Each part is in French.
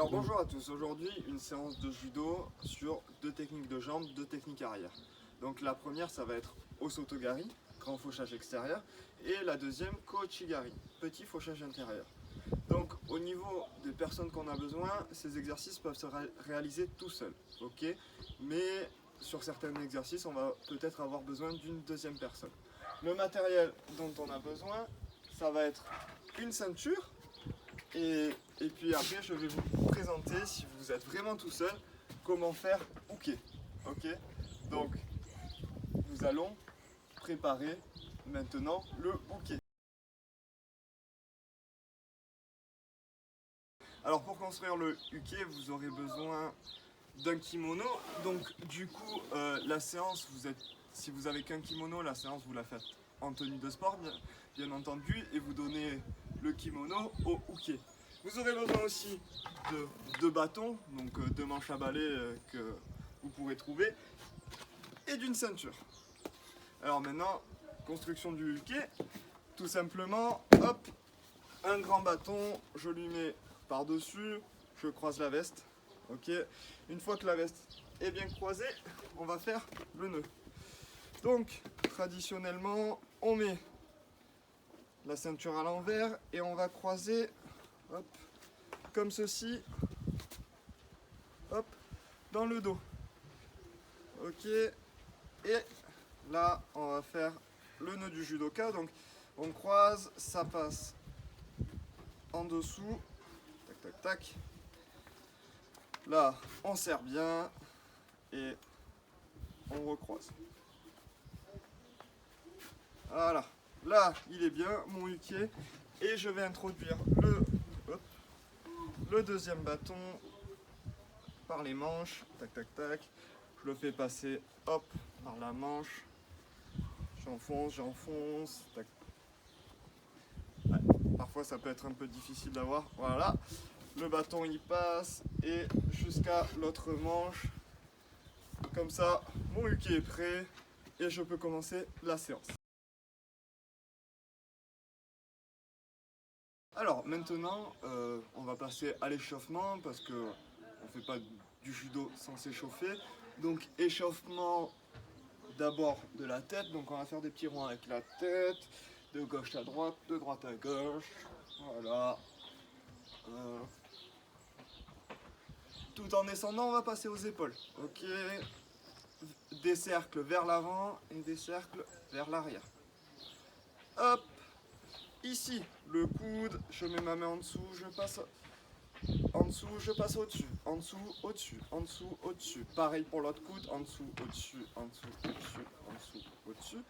Alors bonjour à tous, aujourd'hui une séance de judo sur deux techniques de jambes, deux techniques arrière. Donc la première ça va être Osotogari, grand fauchage extérieur, et la deuxième Kochigari, petit fauchage intérieur. Donc au niveau des personnes qu'on a besoin, ces exercices peuvent se réaliser tout seuls, ok. Mais sur certains exercices on va peut-être avoir besoin d'une deuxième personne. Le matériel dont on a besoin, ça va être une ceinture. Et puis après, je vais vous présenter, si vous êtes vraiment tout seul, comment faire uke. Ok. Donc, nous allons préparer maintenant le uke. Alors, pour construire le uke, vous aurez besoin d'un kimono. Donc, du coup, la séance, si vous avez qu'un kimono, la séance, vous la faites en tenue de sport, bien entendu, et vous donnez le kimono au uke. Vous aurez besoin aussi de deux bâtons, donc deux manches à balai que vous pourrez trouver, et d'une ceinture. Alors maintenant, construction du uke, tout simplement, hop, un grand bâton, je lui mets par-dessus, je croise la veste, ok. Une fois que la veste est bien croisée, on va faire le nœud. Donc, traditionnellement, on met la ceinture à l'envers et on va croiser, hop, comme ceci, hop, dans le dos. Ok, et là, on va faire le nœud du judoka. Donc, on croise, ça passe en dessous, tac, tac, tac. Là, on serre bien et on recroise. Voilà, là, il est bien, mon uke, et je vais introduire le deuxième bâton par les manches, tac tac tac, je le fais passer, hop, par la manche, j'enfonce, tac. Ouais, parfois ça peut être un peu difficile d'avoir, voilà, le bâton il passe, et jusqu'à l'autre manche, comme ça, mon uke est prêt, et je peux commencer la séance. Alors maintenant, on va passer à l'échauffement parce que on ne fait pas du judo sans s'échauffer. Donc échauffement d'abord de la tête, donc on va faire des petits ronds avec la tête, de gauche à droite, de droite à gauche, voilà. Tout en descendant, on va passer aux épaules, ok. Des cercles vers l'avant et des cercles vers l'arrière. Hop, ici, le coude, je mets ma main en dessous, je passe en dessous, je passe au-dessus, en dessous, au-dessus, en dessous, au-dessus. Pareil pour l'autre coude, en dessous, au-dessus, en dessous, au-dessus, en dessous, au-dessus.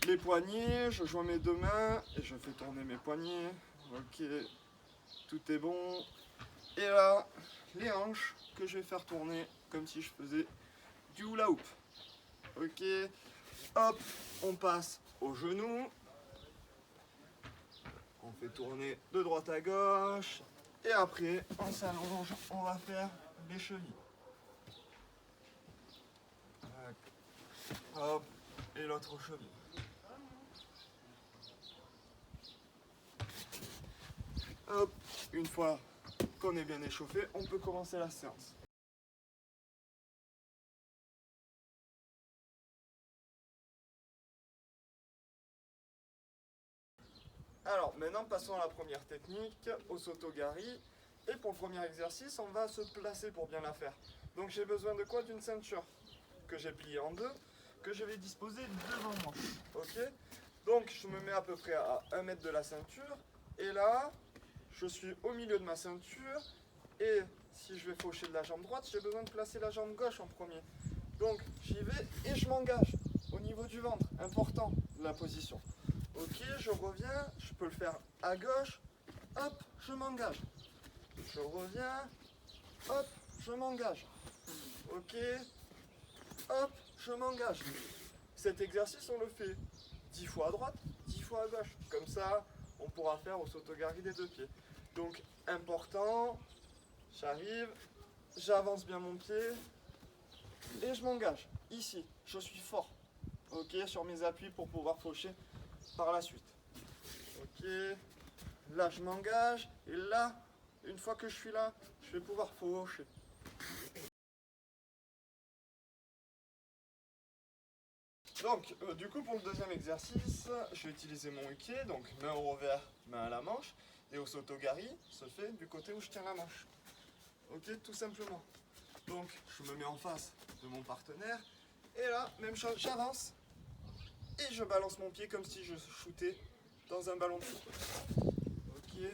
Les poignets, je joins mes deux mains et je fais tourner mes poignets. Ok, tout est bon. Et là, les hanches que je vais faire tourner comme si je faisais du hula hoop. Ok, hop, on passe au genou. On fait tourner de droite à gauche. Et après, on s'allonge, on va faire les chevilles. Hop, et l'autre cheville. Hop, une fois qu'on est bien échauffé, on peut commencer la séance. Alors, maintenant, passons à la première technique, Osotogari. Et pour le premier exercice, on va se placer pour bien la faire. Donc j'ai besoin de quoi? D'une ceinture que j'ai pliée en deux, que je vais disposer devant moi. Ok. Donc je me mets à peu près à 1 mètre de la ceinture. Et là, je suis au milieu de ma ceinture. Et si je vais faucher de la jambe droite, j'ai besoin de placer la jambe gauche en premier. Donc j'y vais et je m'engage au niveau du ventre. Important, la position. Ok, je reviens, je peux le faire à gauche, hop, je m'engage. Je reviens, hop, je m'engage. Ok, hop, je m'engage. Cet exercice, on le fait 10 fois à droite, 10 fois à gauche. Comme ça, on pourra faire Osotogari des deux pieds. Donc, important, j'arrive, j'avance bien mon pied et je m'engage. Ici, je suis fort. Ok, sur mes appuis pour pouvoir faucher par la suite. Ok, là je m'engage et là, une fois que je suis là, je je vais pouvoir faucher. Donc, du coup, pour le deuxième exercice, je vais utiliser mon uke, donc main au revers, main à la manche, et au sotogari se fait du côté où je tiens la manche. Ok, tout simplement. Donc, je me mets en face de mon partenaire, et là, même chose, j'avance, et je balance mon pied comme si je shootais dans un ballon de foot. Ok.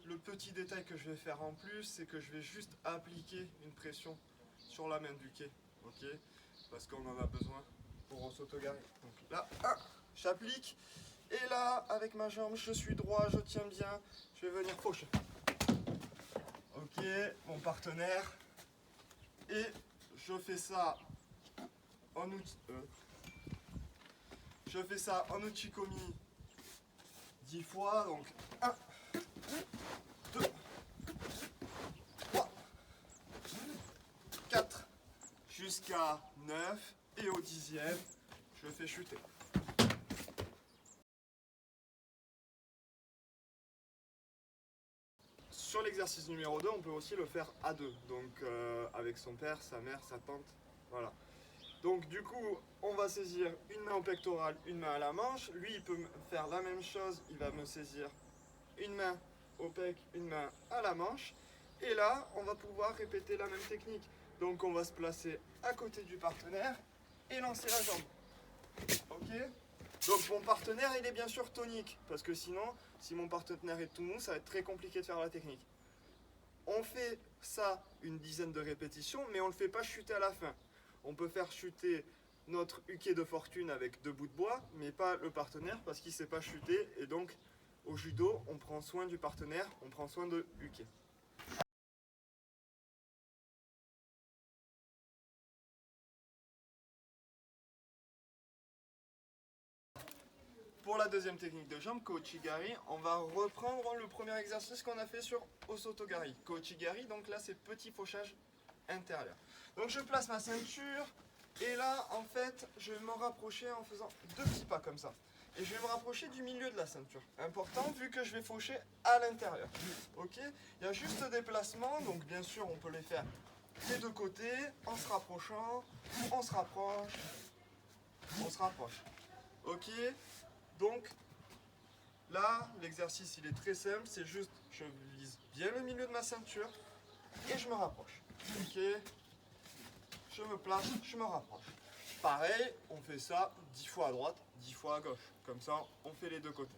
Le petit détail que je vais faire en plus, c'est que je vais juste appliquer une pression sur la main du quai, ok, parce qu'on en a besoin pour s'autogari. Donc là, j'applique, et là, avec ma jambe, je suis droit, je tiens bien, je vais venir faucher. Ok, mon partenaire, et je fais ça en uchikomi 10 fois, donc 1, 2, 3, 4, jusqu'à 9, et au 10e, je fais chuter. Sur l'exercice numéro 2, on peut aussi le faire à deux, donc avec son père, sa mère, sa tante, voilà. Donc du coup, on va saisir une main au pectoral, une main à la manche. Lui, il peut faire la même chose, il va me saisir une main au pec, une main à la manche. Et là, on va pouvoir répéter la même technique. Donc on va se placer à côté du partenaire et lancer la jambe. Ok ? Donc mon partenaire, il est bien sûr tonique, parce que sinon, si mon partenaire est tout mou, ça va être très compliqué de faire la technique. On fait ça une dizaine de répétitions, mais on ne le fait pas chuter à la fin. On peut faire chuter notre uke de fortune avec 2 bouts de bois, mais pas le partenaire, parce qu'il ne sait pas chuter, et donc au judo, on prend soin du partenaire, on prend soin de uke. Pour la deuxième technique de jambe, Kouchigari, on va reprendre le premier exercice qu'on a fait sur Osotogari. Kouchigari, donc là c'est petit fauchage intérieur. Donc je place ma ceinture, et là en fait je vais me rapprocher en faisant 2 petits pas comme ça. Et je vais me rapprocher du milieu de la ceinture. Important vu que je vais faucher à l'intérieur. Ok ? Il y a juste des placements, donc bien sûr on peut les faire des deux côtés, en se rapprochant, on se rapproche, on se rapproche. Ok ? Donc, là, l'exercice, il est très simple. C'est juste, je vise bien le milieu de ma ceinture et je me rapproche. Ok ? Je me place, je me rapproche. Pareil, on fait ça 10 fois à droite, 10 fois à gauche. Comme ça, on fait les deux côtés.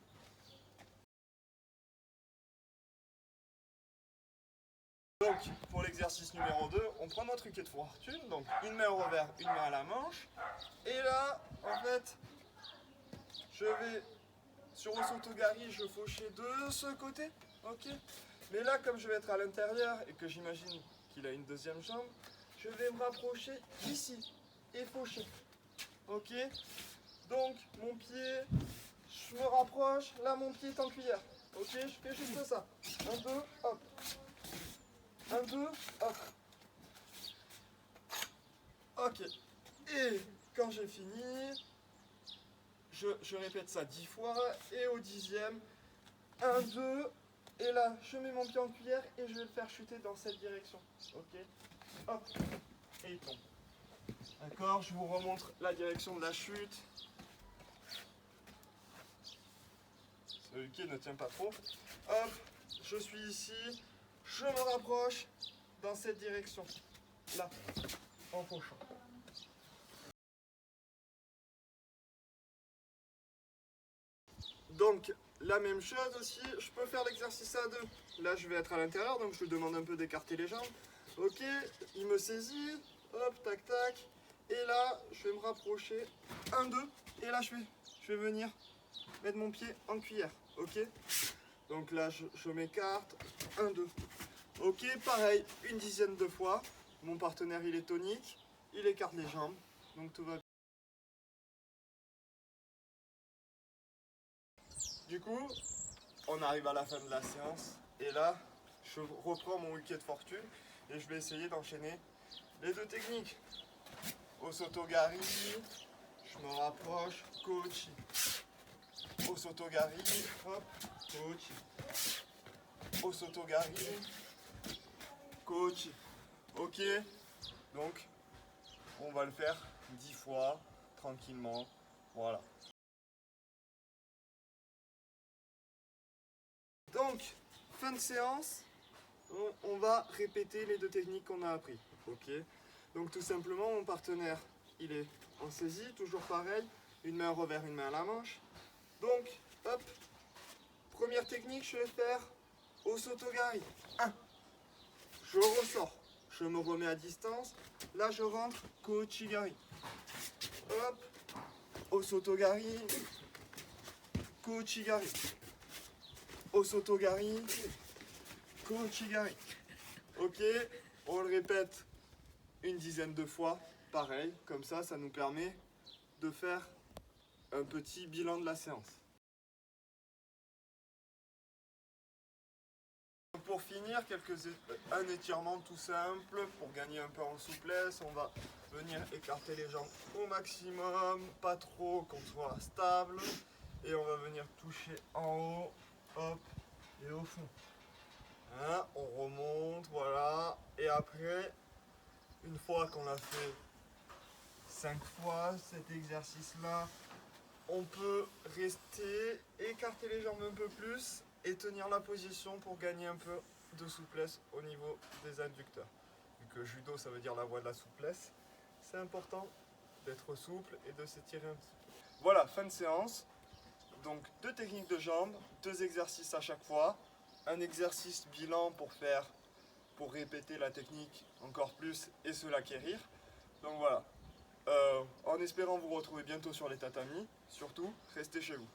Donc, pour l'exercice numéro 2, on prend notre uke de fortune. Donc, une main au revers, une main à la manche. Et là, en fait, je vais... Sur Osotogari, je fauchais de ce côté, ok. Mais là, comme je vais être à l'intérieur et que j'imagine qu'il a une deuxième jambe, je vais me rapprocher ici et faucher, ok. Donc, mon pied, je me rapproche, là mon pied est en cuillère, ok. Je fais juste ça, 1, 2, hop, 1, 2, hop, ok. Et quand j'ai fini, je répète ça 10 fois, et au 10e, 1, 2, et là, je mets mon pied en cuillère et je vais le faire chuter dans cette direction. Ok ? Hop, et il tombe. D'accord ? Je vous remontre la direction de la chute. Ce uke ne tient pas trop. Hop, je suis ici, je me rapproche dans cette direction. Là, en fauchant. Donc, la même chose aussi, je peux faire l'exercice à deux. Là, je vais être à l'intérieur, donc je lui demande un peu d'écarter les jambes. Ok, il me saisit, hop, tac, tac. Et là, je vais me rapprocher, 1, 2. Et là, je vais venir mettre mon pied en cuillère. Ok, donc là, je m'écarte, 1, 2. Ok, pareil, une dizaine de fois. Mon partenaire, il est tonique, il écarte les jambes, donc tout va bien. Du coup, on arrive à la fin de la séance et là, je reprends mon uke de fortune et je vais essayer d'enchaîner les deux techniques. Osotogari, je me rapproche, Kouchi. Osotogari, hop, Kouchi. Osotogari, Kochi. Ok, donc on va le faire 10 fois, tranquillement, voilà. Donc, fin de séance, on va répéter les deux techniques qu'on a appris. Ok. Donc tout simplement, mon partenaire, il est en saisie, toujours pareil, une main au revers, une main à la manche. Donc, hop, première technique, je vais faire Osotogari. 1. Je ressors, je me remets à distance. Là, je rentre Kochigari. Hop, Osotogari, Kochigari. Osotogari, Kochigari. Ok, on le répète une dizaine de fois, pareil, comme ça nous permet de faire un petit bilan de la séance. Pour finir, un étirement tout simple pour gagner un peu en souplesse. On va venir écarter les jambes au maximum, pas trop qu'on soit stable. Et on va venir toucher en haut, hop, et au fond. Hein, on remonte, voilà. Et après, une fois qu'on a fait 5 fois cet exercice-là, on peut rester, écarter les jambes un peu plus et tenir la position pour gagner un peu de souplesse au niveau des adducteurs. Vu que judo, ça veut dire la voie de la souplesse, c'est important d'être souple et de s'étirer un petit peu. Voilà, fin de séance. Donc 2 techniques de jambes, 2 exercices à chaque fois. Un exercice bilan pour répéter la technique encore plus et se l'acquérir. Donc voilà. En espérant vous retrouver bientôt sur les tatamis, surtout, restez chez vous.